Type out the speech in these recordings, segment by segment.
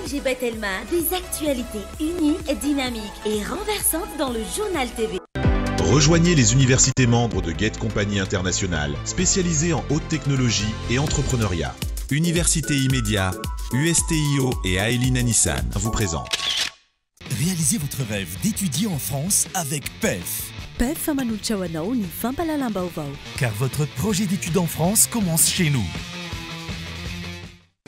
MG Batelma, des actualités uniques, dynamiques et renversantes dans le journal TV. Rejoignez les universités membres de Get Compagnie Internationale, spécialisées en haute technologie et entrepreneuriat. Université Immédiat, USTIO et Aeline Nissan vous présentent. Réalisez votre rêve d'étudier en France avec PEF. PEF Amanuchawanao ni Fampalalambaovao. Car votre projet d'études en France commence chez nous.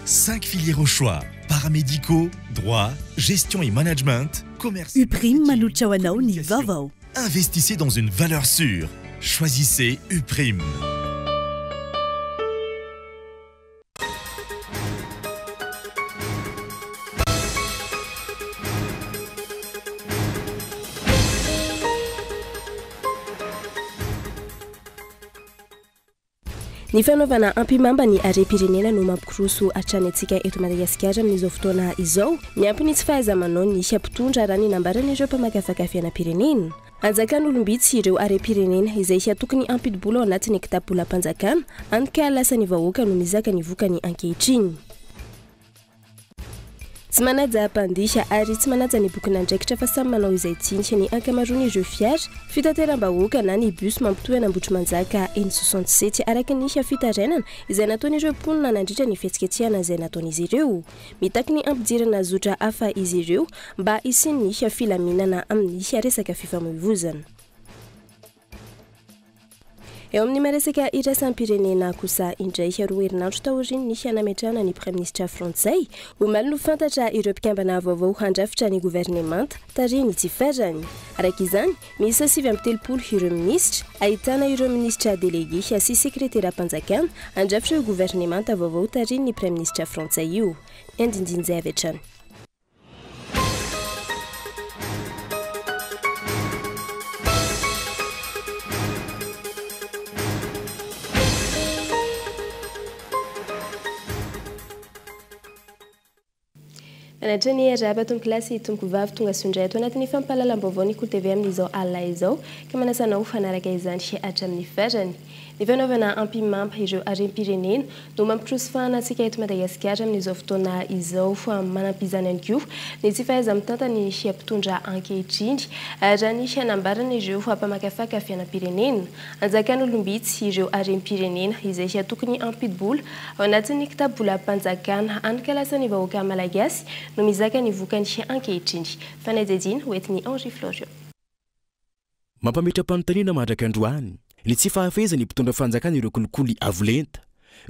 5 filières au choix: paramédicaux, droit, gestion et management, commerce. Uprim Manuchawanao ni Vavao. Investissez dans une valeur sûre. Choisissez Uprim. Ny fanaovana ampimamba ny harem-pirenena no mampikoroso hatrany antsika eto Madagasikara amin'izao fotoana izao. Miampy ny tsy fahaiza-manao ny hampitondra raha ny nambarana ireo mpamakafakafiana-pirenena. Anjakan'olombitsy ireo harem-pirenena izay tokony ampidi-bola ao anatin'ny kitapo-bolam-panjakana, anka lasan'ny vahoaka no mizaka ny vokany ankehitriny. Tsy manaja mpandihy ary tsy manaja ny boky nandraikitra fa samy manao izay tsindry ny ankamaroany ireo fiara fitateram-bahoaka na ny bus mampitohy Ambohitrimanjaka N67 araka ny fitarainana izay nataon'ireo mponina nandritra ny fihetsiketsehana izay nataon'izy ireo. Mitaky ny ampidirana zotra hafa izy ireo mba isiany filaminana amin'ny resaka fifamoivoizana. Eo amin'ny maresaka iraisam-pirenena kosa indray roa herinandro taoriny ny hanametrahana ny Prime-ministra Frantsay omaly no fantatra ireo mpikambana vaovao handrafitra ny gouvernemanta tariny tsy farany. Araka izany, misy 7 ireo ministra, ahitana ireo ministra délégué sy sekretera-mpanjakana handrafitra io gouvernemanta vaovao tariny ny Prime-ministra Frantsay io. Andindinjay avy hatrany. Anatrany araba tombo kilasy tombo vavy tonga sondray ato anatin'ny fampahalalam-baovao ny Kool TV amin'izao alina izao ka manasanao fanaraka izany hatramin'ny farany. Ny fanaovana ampimamba ireo harem-pirenena no mampitroso fahanantsika eto Madagasikara amin'izao fotoana izao fa manampizany ihany koa ny tsy fahaiza-mitantana ny hampitondra ankehitriny raha ny hanambarana ireo mpamakafakafiana-pirenena. Anjakan'olombitsy ireo harem-pirenena izay tokony ampidi-bola ao anatin'ny kitapo-bolam-panjakana ankalasany vahoaka malagasy no mizaka ny vokany ankehitriny. Fanadedina hoetiny Henri Florian. Mampametra-panontaniana mandraka androany ny tsy fahafezany mpitondra fanjakana ireo kolikoly avolenta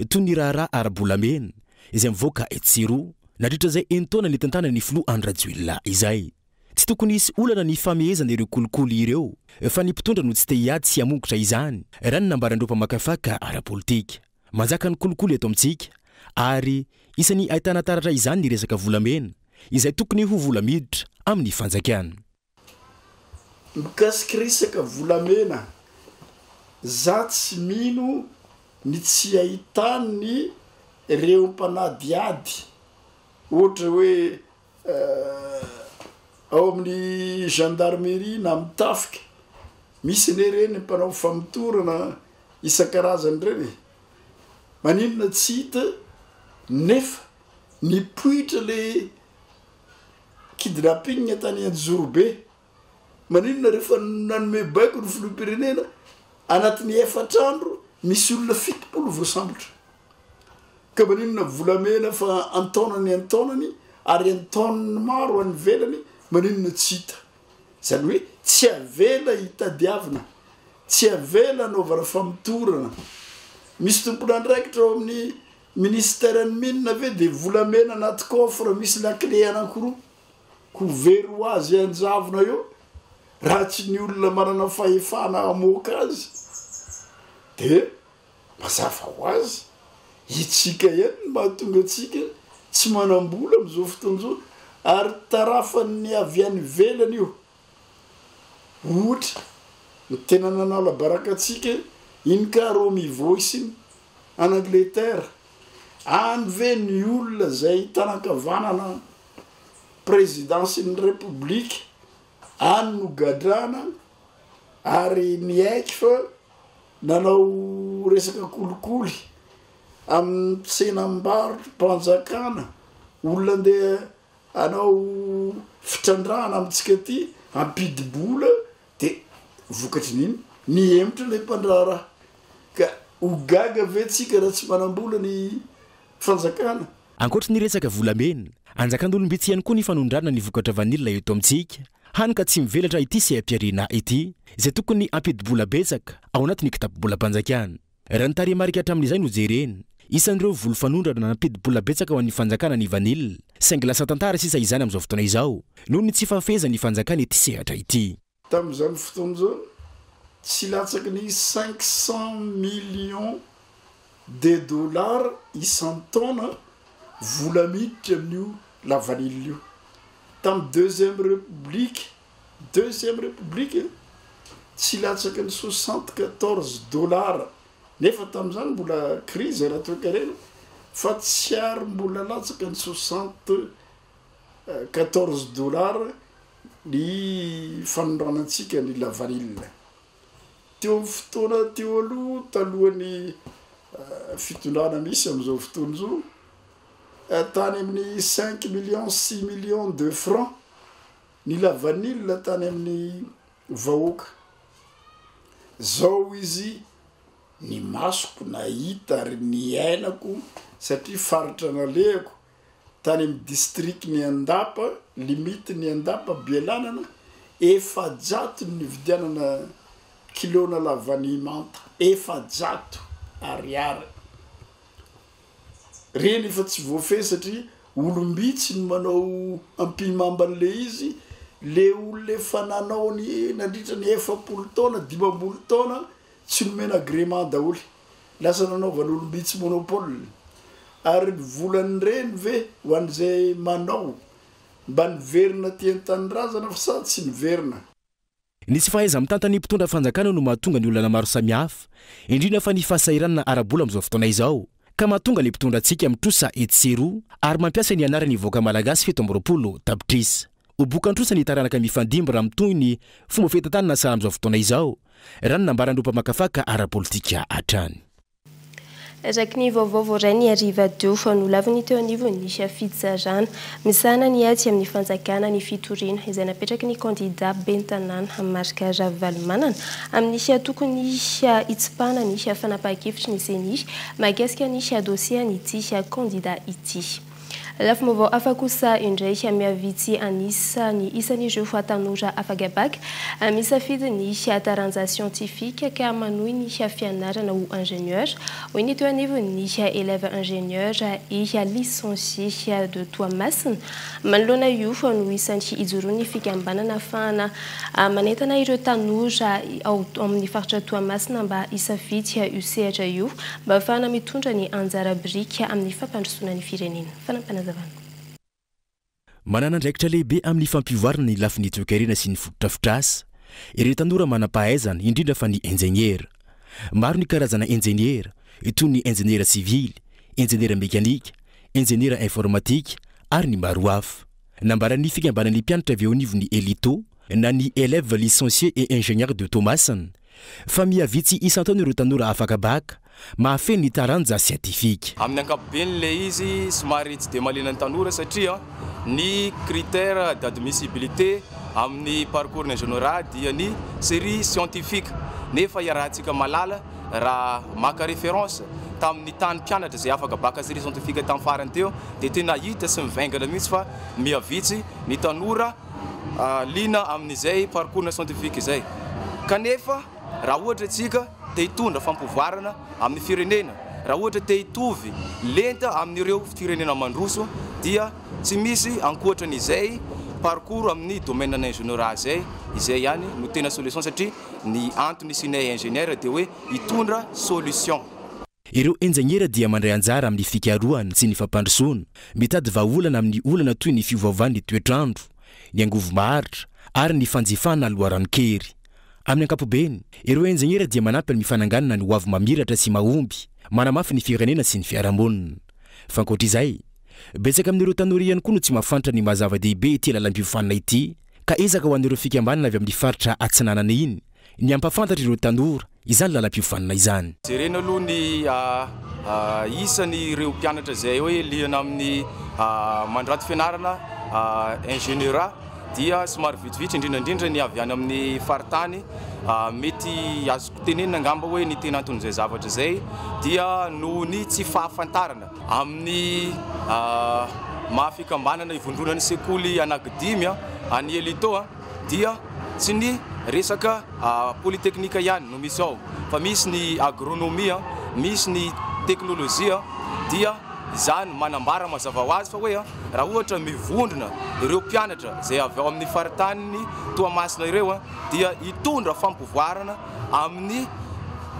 toy ny raharaha ara-bolamena izay mivoaka etsiro nadritra izay entona ny tantana ny filoha Andrajoelina izay. Tsy tokony hisy olana ny famehezana ireo kolikoly ireo fa ny mpitondra no tsy te hiady sy hamongotra izany raha ny nambarandreo mpamakafaka ara-politika. Manjaka ny kolikoly eto amintsika ary isany ahitana taratra izany ny resaka volamena izay tokony ho volamiditra amin'ny fanjakana. Mikasika resaka volamena, za tsy mino ny tsy ahitany ireo mpanadiady ohatra hoe ao amin'ny gendarmerie na amin'ny tafika misy nereny mpanao famitorana isan-karazany reny. Maninona tsy hita nefa nipoitra le kidnapping tany Anjorobe. Maninona rehefa nanome baiko ny filoham-pirenena anatin'ny 4 andro misy olona 70 voasambotra. Ka maninona volamena fa antaonany ary antaonany maro any velany, maninona tsy hita. Zany hoe tsy avela hitadiavana, tsy avela anaovana famitorana. Misy tompon'andraikitra ao amin'ny ministère-ny minina ve dia volamena anaty coffre misy lakle anankiroa ko vero azy anjavona eo raha tsy ny olona manana fahefana amoaka azy dia mazava ho azy itsika ihany mahatonga atsika tsy manambola amin'izao fotoan'izao ary tarafan'ny avy any velany io. Ohatra ny tena nanala baraka atsika iny ka Romy Voiciny en Angleterre any ve ny olona zay tanakavanana présidency-ny république any no gadrana ary ny aiky fa nanao resaka kolikoly amin'ny tsenam-barotra mpanjakana olona andeha anao fitrandrahana amitsika ty ampidibola de vokatry niny ny emitra le mpandraraha ka ogaga vetsika raha tsy manambola ny fanjakana. Ankoatra ny resaka volamena, anjakan'olombetsy ihany koa ny fanondrana ny vokatra vanila eto amintsika. Hany ka tsy mivelatra ity sy ampiarina ity, izay tokony ampidibola betsaka ao anatin'ny kitapobolam-panjakana. Raha ny tarehimarika hatramin'izay no jerena, isan'ireo volo fanondrana nampidibola betsaka ho an'ny fanjakana ny vanila, saingy lasa tantara sisa izany amin'izao fotoana izao, noho ny tsy fafezan'ny fanjakana ity sehatra ity. Tamin'izany fotoana izao tsy latsaky ny 500 millions de dollars isan-taona vola miditra amin'io la vanille io. Tamin'ny deuxième république tsy latsaky ny 74 dollars nefa tamin'izany mbola crise raha toekarena fa tsy ary mbola latsaky ny 74 dollars ny fanondranantsika ny la vanille. Teo fotoana teo aloha talohan'ny fitondrana misy amin'izao fotoana izao tany amin'ny 5 millions 6 millions de francs ny la vanille tany amin'ny vahoaka. Zao izy ny masoko nahita ary ny ainako satria faritra nalehako tany amin'ny district ny Andapa, limite ny Andapa Belanana, efajato ny vidianana kilona la vanille manta, efajato ariary. Reny efa tsy voafehy satria olombitsy no manao ampimamban'le izy, le olona efa nanao ny nandritra ny 70 taona 50 taona tsy nomena agrément daholy, lasa nanaovan'olombitsy monopole. Ary volany reny ve ho an'izay manao mba niverina tian-tanindrazana fa sady tsy niverina. Nisy fahaiza mitantany mpitondra fanjakana no mahatonga ny olona maro samihafa, indrindra fa ny fahasahiranana arabola amin'izao fotoana izao, ka mahatonga ny mpitondra antsika mitrosa etsero ary mampiasa ny anarany voaka malagasy 7 tapitrisa. Ho bokan-trosa ny taranaka mifandimby raha mitoy ny fomba fahitantany nasara amin'izao fotoana izao, raha ny nambaran-dropa makafaka ara-politika hatrany. Raky ny vaovao voaray ny ariva deo fa nolaviny teo anivo nisy fitsarana misana ny aty amin'ny fanjakana ny fitoriana izay napetraky ny kandida bentanana amin'ny marika Ravalomanana amin'ny tokony nisy itsipana nisy fanapahan-kevitry ny senisy mahakasika nisy dosia n'ity kandida ity. Lafa vaovao hafa kosa indray miavitsy anisany isan'ireo tanora afagabaka misafidy ny taranja scientifique ka manohy ny fianarana ho ingénieur. Hoy ny teo anivo ny élève ingénieur et licencié de Toamasina. Manoloana io fa no isan'ny ijoroany fikambanana afahana manentana ireo tanora ao amin'ny faritra Toamasina mba isafidy io sehatra io mba afahana mitondra ny anjara brika amin'ny fampandrosoana ny firenena. Manana andraikitra lehibe amin'ny fampivoarana ny lafin'ny toekarena sy ny fototrafitrasa. Ireo tanora manam-pahaizana indrindra fa ny ingénieur. Maro ny karazana ingénieur, toy ny ingénieur civil, ingénieur mécanique, ingénieur informatique ary ny maro hafa. Nambaran'ny fikambanan'ny mpianatra avy eo anivon'ny Elito na ny élève licencié et ingénieur de Toamasina fa miavitsy isan-taona ireo tanora afakabaka mahafeny ny taranja scientifique. Amin'ny ankapobeny le izy somary tsy de malenan'ny tanora satria ny critère d'admissibilité amin'ny parcours en général dia ny série scientifique. Nefa iarahantsika malala raha maka référence tamin'ny tany mpianatra zay afaka baka série scientifique tamin'ny farany teo dia tena hita sy mivaingana mihitsy fa miavitsy ny tanora lina amin'izay parcours scientifique izay. Kanefa raha ohatra antsika te hitondra fampivoarana amin'ny firenena, raha ohatra te hitovy lenta amin'ireo firenena mandroso dia tsy misy ankoatran'izay parcours amin'ny domaine ingénierat izay ihany no tena solution satria ny antony sinay ingénieur dia hoe hitondra solution. Ireo ingénieur dia mandray anjara amin'ny fikarohana sy ny fampandrosoana, mitady vahaolana amin'ny olana toy ny fiovaovan'ny toetrandro, ny angovo maharitra ary ny fanjifana aloharanokery. Amin'ny ankapobeny, ireo ingénieur dia manampy amin'ny fananganana ny hoavy mamiratra sy mahomby, manamafy ny firenena sy ny fiarahamonina. Fa ankoatr'izay, betsaka amin'ireo tanora ihany koa no tsy mahafantatra ny mazava-dehibe ity lalam-piofanana ity, ka ezaka ho an'ireo fikambanana avy amin'ny faritra atsinanana iny ny ampafantatra ireo tanora izany lalam-piofanana izany. Jerena aloha ny isan'ireo mpianatra zay hoe liana amin'ny mandrato fianarana ingénieur dia somary vitsivitsy indrindrandrindra ny avy any amin'ny faritany mety azoko tenenina angamba hoe ny tena anton'izay zavatra zay dia noho ny tsy fahafantarana amin'ny mahafikambanana ivondronan'ny sekoly anankidimy any Elito dia tsy ny resaka polytechnique ihany no misy ao fa misy ny agronomie misy ny teknôlôjia dia izany manambara mazava ho azy fa hoe raha ohatra mivondrona ireo mpianatra zay avy ao amin'ny faritany Toamasina ireo dia hitondra fampivoarana amin'ny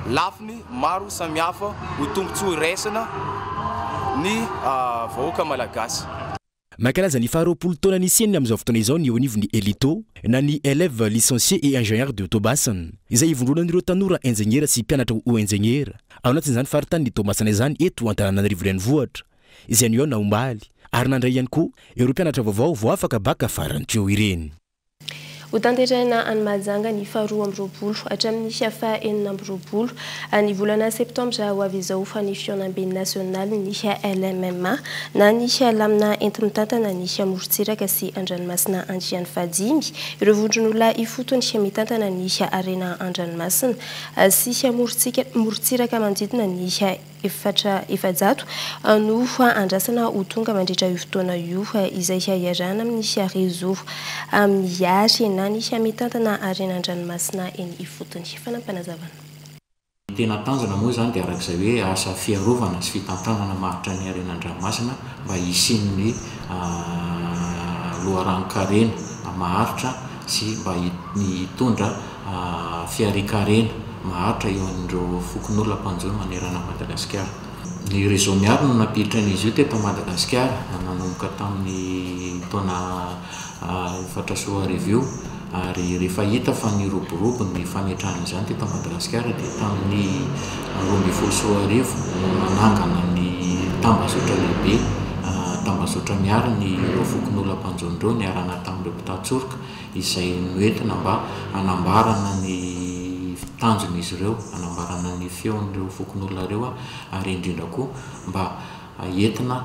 lafiny maro samihafa ho tombontsoa iraisana ny vahoaka malagasy. Makalaza ny faharoapolo taona nisiany amin'izao fotoana izao ny onivony Elito na ny élève licencié et ingénieur de Tobasana izay ivondronan'ireo tanora ingénieur sy mpianatra ho ingénieur ao anatin'izany faritany ny Tomasana izany eto Antananarivo renivohitra izay ny ao naombaly ary nandray ihany koa ireo mpianatra vaovao vao afaka baka farany teo ireny. Utanterana an Mazanga ni faru ambrobulu hatramin'ny faha enina ambrobulu ny volana septambra ho avy izao fanifisiona ambiny nasional ny LMMA na ny lamina enti-mitantana ny morontsiraka sy andranomasina andriany fadimy ireo vondron'olona ifotony mitantana ny arena andranomasina sy morontsiraka manodidina ny efajato no andrasana ho tonga mandritra io fotoana io izay iarana amin'ny réseau amin'ny yary na ny mitantana arena andranomasina eny ifotony fanampanazavana. Tena tanjona moa zany dia arak'izay hoe asa fiarovana sy fitantanana maritra ny arena andranomasina mba hisian'ny loharanonkarena maharitra sy mba hitondra fiarikarena maharitra eo amin'ireo fokon'olona mpanjono manerana Madagasikara. Ny réseau miaro no napiditra n'izy io teto Madagasikara nanomboka tamin'ny taona 2014 ary rehefa hita fa ny roborobo ny fametrahana izany teto Madagasikara dia tamin'ny 2020 manangana ny tambazotra lehibe tambazotra miaro ny fokon'olona mpanjono ireo niarana tamin'ireo mpitatsoroka izay noentina mba anambarana ny tanjon'izy ireo anambarana ny feon'ireo fokon'olona ireo ary indrindra koa mba entina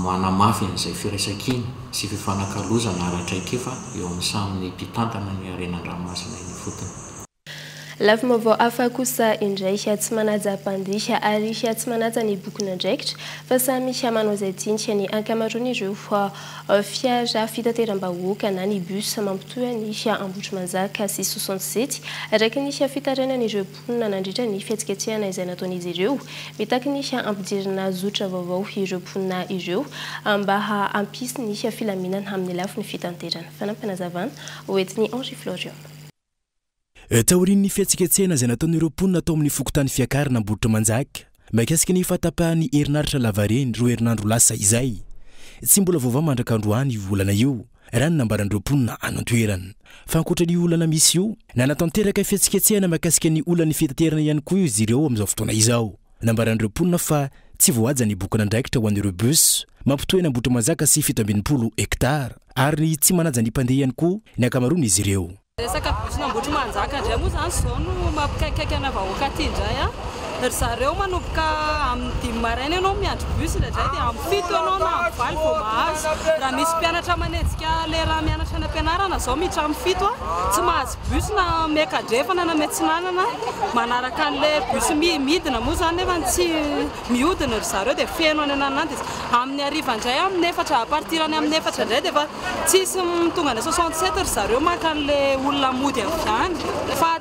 manamafy an'izay firaisan-kiny sy fifanakalozana aratraikefa eo amin'ny samy mpitantana ny arena andranomasina eny fotony. Lafy mavao hafa kosa indray tsy manaja mpandihy ary tsy manaja ny bokin'andraikitra fa samy manao izay tiany ny ankamaroan'ireo fiara fitateram-bahoaka na ny bus mampitohy ny Ambohitrimanjaka sy 67 araka ny fitaranan'ireo mponina nandritra ny fihetsiketsehana izay nataon'izy ireo mitaky ny ampidirana zotra vaovao ireo mponina ireo mba hampisy ny filaminana amin'ny lafiny fitanterana. Fanampanazavana hoentin'ny Henri Florian. Taorian'ny fihetsiketsehana izay nataon'ireo mponina tao amin'ny fokotany fiakarana Ambohitrimanjaka mahakasika ny fatapahany herinaratra lavareny roa herinandro lasa izay tsy mbola vaovao mandrakandroany volana io raha ny nambaran'ireo mponina anantoerana fa ankoatran'ny olana misy io na natanteraka fihetsiketsehana mahakasika ny olany fitaterana ihany koa izy ireo amin'izao fotoana izao nambaran'ireo mponina fa tsy voaja ny bokin'andraikitra ho an'ireo bus mampitohy Ambohitrimanjaka sy 70 hektara ary tsy manaja ny mpandeha ihany koa ny ankamaroany izy ireo. Resaka bus Ambohitrimanjaka indray moa zany zao no mampikaikaiky ana vahoaka aty indray ry zareo manomboka amin'ny 5 maraina ianao miandry bus indray dia amin'ny 7 ianao na amin'ny 8 vao mahazo raha misy mpianatra manenjika lera mianatra any ampianarana zao miditra amin'ny 7 tsy mahazo bus na miakadrefana na miatsinanana manaraka an'le bus midina moa zany nefa tsy mihodina ry zareo dia feno any ananandy amin'ny hariva indray amin'ny 4 partirany amin'ny 4 indray dia fa tsisy tonga ny 67 ry zareo maka an'le olona mody avy any fa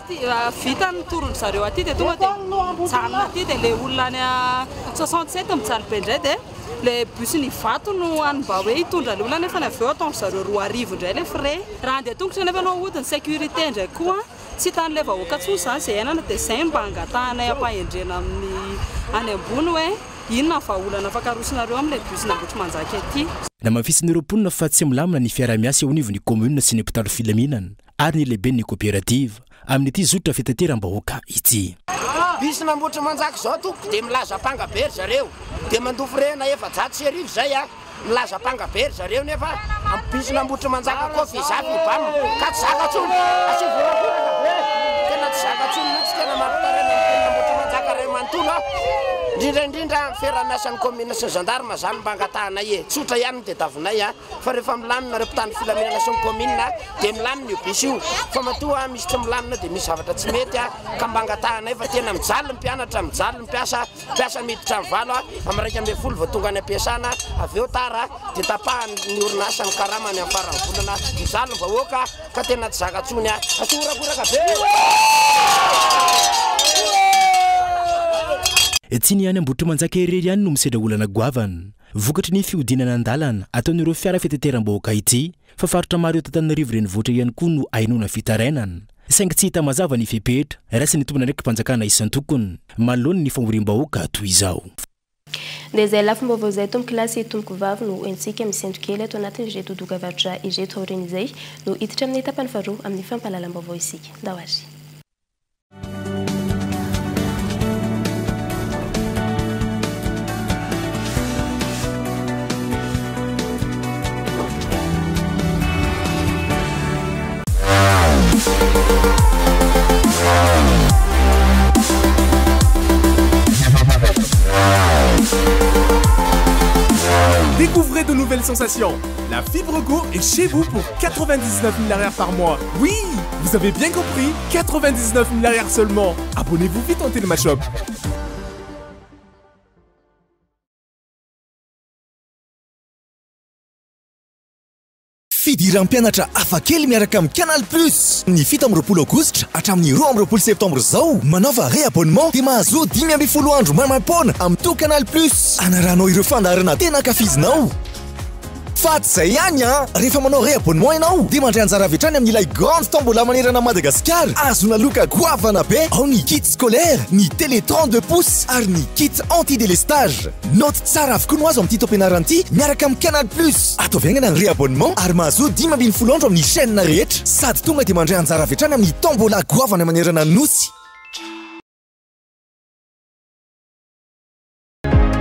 vita ny toron zareo aty dia tonga dia aty dia le olona any 67 mijaly be indray dia le bus ny vato no any mba hoe hitondra le olona nefa ny avy eo ataon'ny zareo 2 arivo indray le frais raha andeha tongotra nefa anao hodiny sécurité indray koa tsy tany le vahoaka tsoa zany izay ainana dia izay mba angatahanay ampahendrena amin'ny any ambony hoe inona fa olana afaka arosinareo amin'ilay bus Ambohitrimanjaka aty. Na mafisin'ireo mponina fa tsy milamina ny fiara-miasa eo anivon'ny commune sy ny mpitandro filaminana ary ny lehibe ny coopérative amin'ity zotra fitateram-bahoaka ity. Bus Ambohitrimanjaka zao toko dia milaza mpangabery zareo dia mandofo rena 700 zay milaza mpangabery zareo nefa bus Ambohitrimanjaka koa fizavy bam ka tsy zakatsony asivora tena tsy zakatsony mihitsy tena mampitarena Ambohitrimanjaka ray manontolo indrindraindrindra feranasan'ny commune sy gendarme zany mba angatahana e tsotra ihany dia davinay a fa rehefa milamina reo mpitany filaminana sy ny commune dia milamina io bis io fa matoa misy tsy milamina dia misy zavatra tsy mety a ka mba angatahanay fa tena mijaly ny mpianatra mijaly ny mpiasa miditra mivalo a amin'ny 1 vao tonga any ampiasana avy eo tara dia tapahany ny orinasa ny karamany amin'ny farany volana mijaly ny vahoaka ka tena tsy zakatsony a asorakoraka be tsy ny any ambotry manjaka irery ihany no misedra olana goavana vokatry ny fiodinana an-dalana ataon'ireo fiara fitateram-bahoaka ity fa farotra maro eo Tananarivo renivohitra ihany koa no ainona fitarainana saingy tsy hita mazava ny fepetra raha sy ny tombona ndraiky mpanjakana isan-tokony manoloany ny famoriam-bahoaka toy izao dia izay lafim-baovao izay tomboky lasy tomboko vavy no entsika misendro kely ato anatin'ny ireto dokavatra ireto aoriny izay no hiditra amin'ny tapany faharoa amin'ny fampahalalam-baovao isika ndahoary Découvrez de nouvelles sensations. La Fibre Go est chez vous pour 99 000 AR par mois. Oui, vous avez bien compris, 99 000 AR seulement. Abonnez-vous vite en Télémashop. Fidiram-pianatra afakely miaraka amin'ny Canal Plus. Ny 7 aogositra hatramin'ny 2 septambra zao manaova réabonnement dia mahazo 10 andro maimampona amin'ny to Canal Plus. Anaranao ireo fandaharana tena ankafizinao. Faty zay ihany a rehefa manao réabonnement ianao dia mandray anjara avy hatrany amin'ilay grande tombola manerana Madagasikara. Azona loka goavana be ao ny kit scolaire, ny télé 32 pouces ary ny kit anti-délestage. Note tsara avokoa no azo amin'ity taom-pianarana ity miaraka amin'ny Canal Plus. Ataoviaingana ny réabonnement ary mahazo 10 andro amin'ny chaîne rehetra sady tonga dia mandray anjara avy hatrany amin'ny tombola goavana manerana nosy.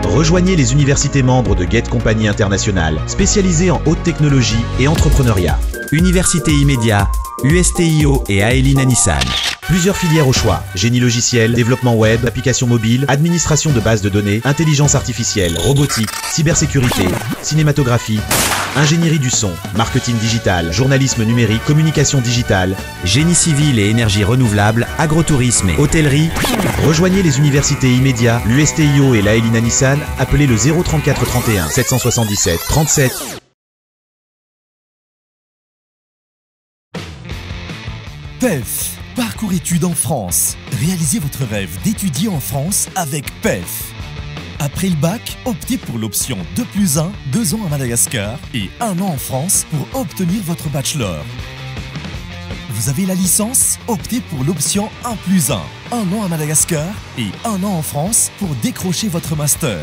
Rejoignez les universités membres de Get Compagnie Internationale, spécialisées en haute technologie et entrepreneuriat. Université Immédiat, USTIO et Aeline Nissan. Plusieurs filières au choix: génie logiciel, développement web, applications mobiles, administration de bases de données, intelligence artificielle, robotique, cybersécurité, cinématographie, ingénierie du son, marketing digital, journalisme numérique, communication digitale, génie civil et énergie renouvelable, agrotourisme et hôtellerie. Rejoignez les universités Immédiat, l'USTIO et l'Aeline Nissan. Appelez le 034 31 777 37. PEF, parcours études en France. Réalisez votre rêve d'étudier en France avec PEF. Après le bac, optez pour l'option 2+1, 2 ans à Madagascar et 1 an en France pour obtenir votre bachelor. Vous avez la licence, optez pour l'option 1+1, 1 an à Madagascar et 1 an en France pour décrocher votre master.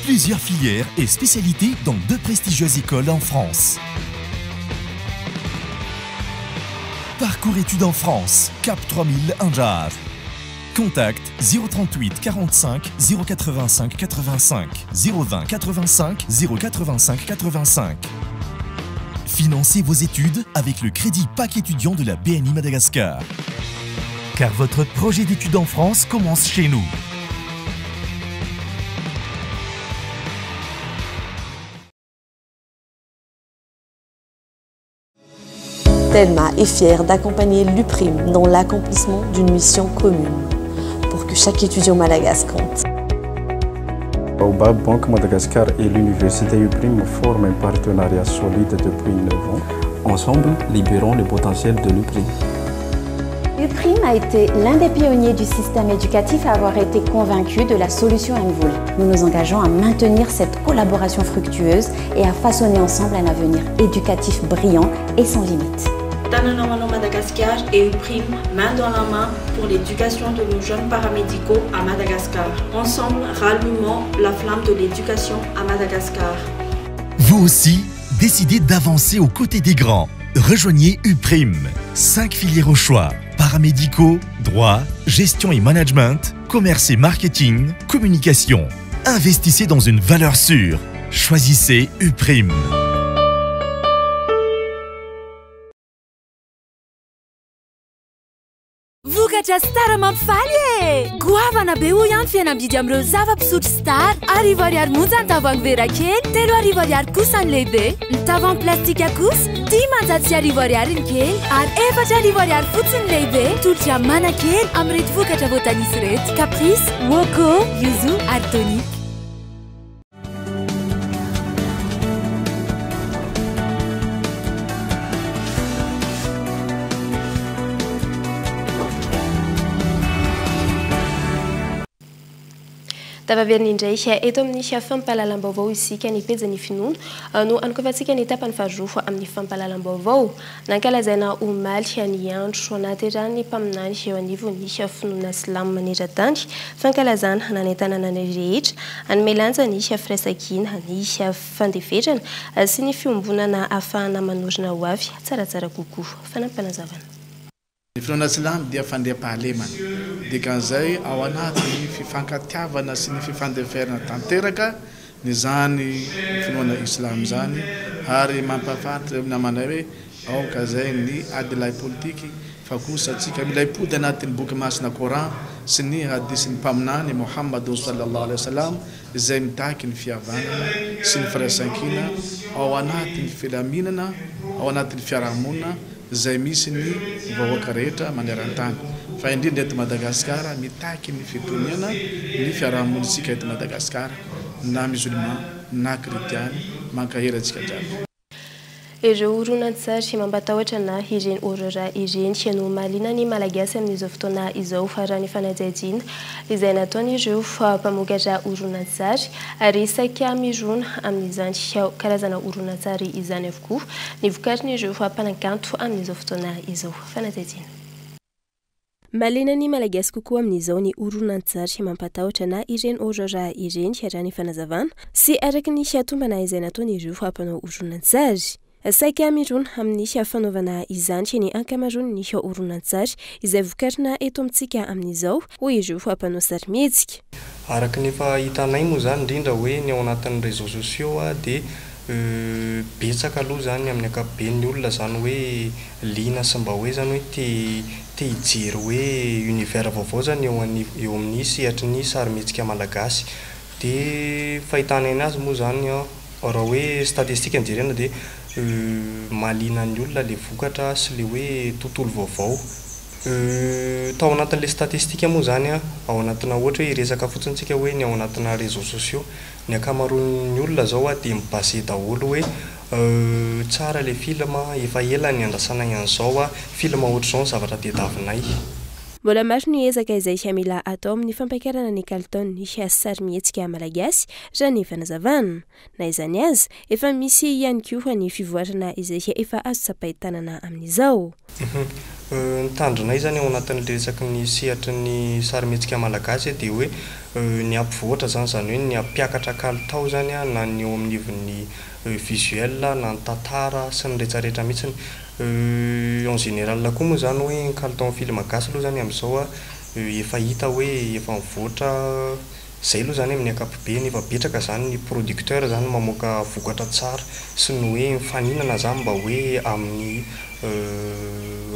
Plusieurs filières et spécialités dans 2 prestigieuses écoles en France. Parcours études en France, Cap 3000 Anjar. Contact 038 45 085 85 020 85 085 85. Financez vos études avec le crédit PAC étudiant de la BNI Madagascar. Car votre projet d'études en France commence chez nous. Telma est fière d'accompagner l'UPRIM dans l'accomplissement d'une mission commune pour que chaque étudiant malagasy compte. Baobab Banque Madagascar et l'université UPRIM forment un partenariat solide depuis 9 ans. Ensemble, libérons le potentiel de l'UPRIM. UPRIM a été l'un des pionniers du système éducatif à avoir été convaincu de la solution Mvoul. Nous nous engageons à maintenir cette collaboration fructueuse et à façonner ensemble un avenir éducatif brillant et sans limite. Tananawano Madagascar et UPRIM, main dans la main pour l'éducation de nos jeunes paramédicaux à Madagascar. Ensemble, rallumons la flamme de l'éducation à Madagascar. Vous aussi, décidez d'avancer aux côtés des grands. Rejoignez UPRIM. 5 filières au choix: paramédicaux, droit, gestion et management, commerce et marketing, communication. Investissez dans une valeur sûre. Choisissez UPRIM. vokatra Star mampifaly e goavana be hoy ihany fihenam-bidy amin'ireo zava-pisotro Star. R$10 monja ny tavoahangy vera kely, R$10 kosa ny lehibe. Ny tavoahangy plastika kosa R$10 ny kely ary R$4 fotsiny ny lehibe. Tolotra mana kely amin'ireto vokatra voatanisy reto: Caprice, Woko, Yuzu ary Tonique. Tavaverina indray eto amin'ny fampahalalam-baovao isika ny pejany finoana no anokavantsika ny tapany faharoa amin'ny fampahalalam-baovao. Nankalazaina omaly ny andro nahaterahany mpaminany eo anivony finoana silamo maneran-tany fankalazana nanentanana ny rehetra anomelanja ny firaisan-kina ny fandefetrana sy ny fiombonana ahafahana manorina ho avy tsaratsara kokoa. Fanampanazavana. Ny finoana silamo dia fandriam-pahalemana dikan'izay ao anatin'ny fifankatiavana sy ny fifandeferana tanteraka ny zany finoana islam zany ary mampafantatra namanay hoe aoka zay ny adilay politiky fa kosa atsika mila hipody anatin'ny boky masina Coran sy ny hadisin'ny mpaminany Muhammad sallallahu alaihi wasallam izay mitaky ny fihavanana sy ny firaisan-kina ao anatin'ny filaminana ao anatin'ny fiarahamonina izay misy ny vahoaka rehetra maneran-tany. Fa indrindra eto Madagasikara mitaky ny fitoniana ny fiarahamonisika eto Madagasikara na musulman na kristiany mankahera antsika jiaby. Ireo horonan-tsary mampatahotra na ireny orora ireny no mahaliana ny malagasy amin'izao fotoana izao raha ny fanadihadiana izay nataon'ireo mpamokatra horonan-tsary ary isaka mirona amin'izany karazana horonan-tsary izany avokoa ny vokarin'ireo mpanakanto amin'izao fotoana izao. Fanadihadiana. Mahaliana ny malagasy kokoa amin'izao ny horonan-tsary mampatahotra na ireny orora ireny raha ny fanazavana sy araka ny tombana izay nataon'ireo mpanao horonan-tsary. Saika mirona amin'ny fanaovana izany ny ankamarony ny horonan-tsary izay vokarina eto amintsika amin'izao hoy ireo mpanao sarimihetsika. Araka ny efa hitanay moa zany indrindra hoe ny ao anatin'ny réseaux sociaux dia betsaka aloha zany amin'ny ankapobeny olona zany hoe lina sy mba hoe zany hoe te hijery hoe univers vaovao zany eo amin'ny sehatry ny sarimihetsika malagasy. Dia fahitanay azy moa zany raha hoe statistika jerena dia malina ny olona le vokatra sy le hoe tontolo vaovao. Tao anatin'le statistika moa zany ao anatina ohatra hoe resaka fotsintsika hoe ny ao anatina réseaux sociaux ny ankamaroan'ny olona zao dia mibase daholo hoe tsara le film efa ela ny andrasanay an'izao film ohatr'izao ny zavatra tediavinay. Mbola maro ny ezaka izay mila atao amin'ny fampiakarana ny kalitao ny sarimihetsika malagasy raha ny fanazavana. Na izany azy efa misy ihany koa ny fivoarana izay efa azo tsapahitanana amin'izao. Ny tandronay zany ao anatin'ny resaky ny sehatry ny sarimihetsika malagasy dia hoe ny ampivoatra zany hoe ny ampiakatra kalitao zany na ny eo amin'ny ivon'ny visuel na ny tantara sy ny rehetrarehetra mihitsiny. En général koa moa zany hoe ny kalitao film gasy aloha zany amin'izao efa hita hoe efa mivoatra zay aloha zany amin'ny ankapobeny efa betraka zany ny producteur zany mamoaka vokatra tsara sy ny hoe mifaninana zany mba hoe amin'ny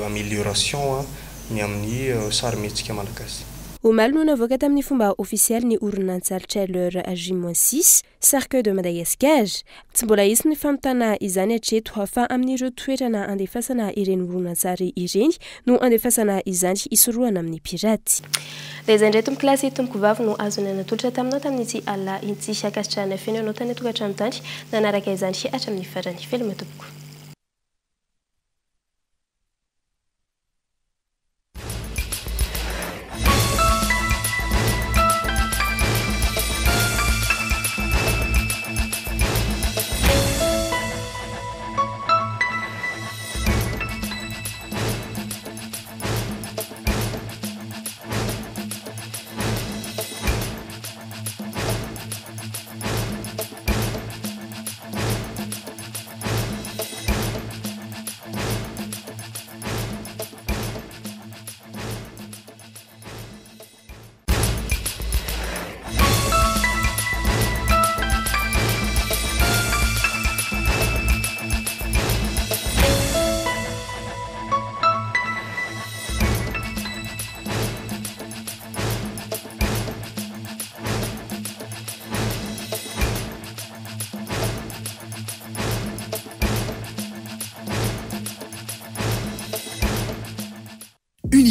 amélioration ny amin'ny sarimihetsika malagasy. Omaly no navoaka tamin'ny fomba ofisialy ny horonan-tsary trailer J-6 Cercueil de Madagascar. Tsy mbola hisy ny famitana izany hatreto fa amin'ireo toerana andefasana ireny horonan-tsary ireny no andefasana izany isorohana amin'ny piraty. Izay indray tompo kilasy tompo vavy no azony natolotra taminao tamin'ity ala intsy akasitrahana feno ianao tany tokantrano tany nanaraka izany hatramin'ny farany feloma tompoko.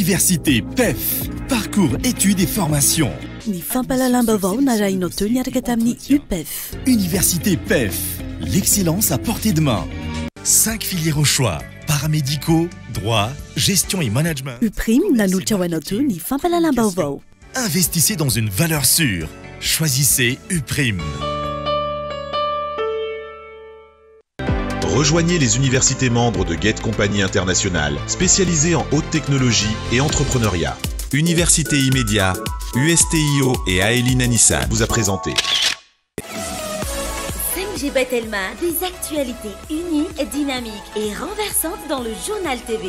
Université PEF. Parcours études et formations. Ny fampalalam-baovao narahinao teo niaraka tamin'ny UPEF. Université PEF. L'excellence à portée de main. 5 filières au choix. Paramédicaux, droit, gestion et management. UPRIM nanolotra ho anao teo ny fampalalam-baovao. Investissez dans une valeur sûre. Choisissez UPRIM. Rejoignez les universités membres de Get Compagnie Internationale, spécialisées en haute technologie et entrepreneuriat. Université Immédiat, USTIO et Aeline Anissan vous a présenté. 5G Batelma, des actualités unies, dynamiques et renversantes dans le journal TV.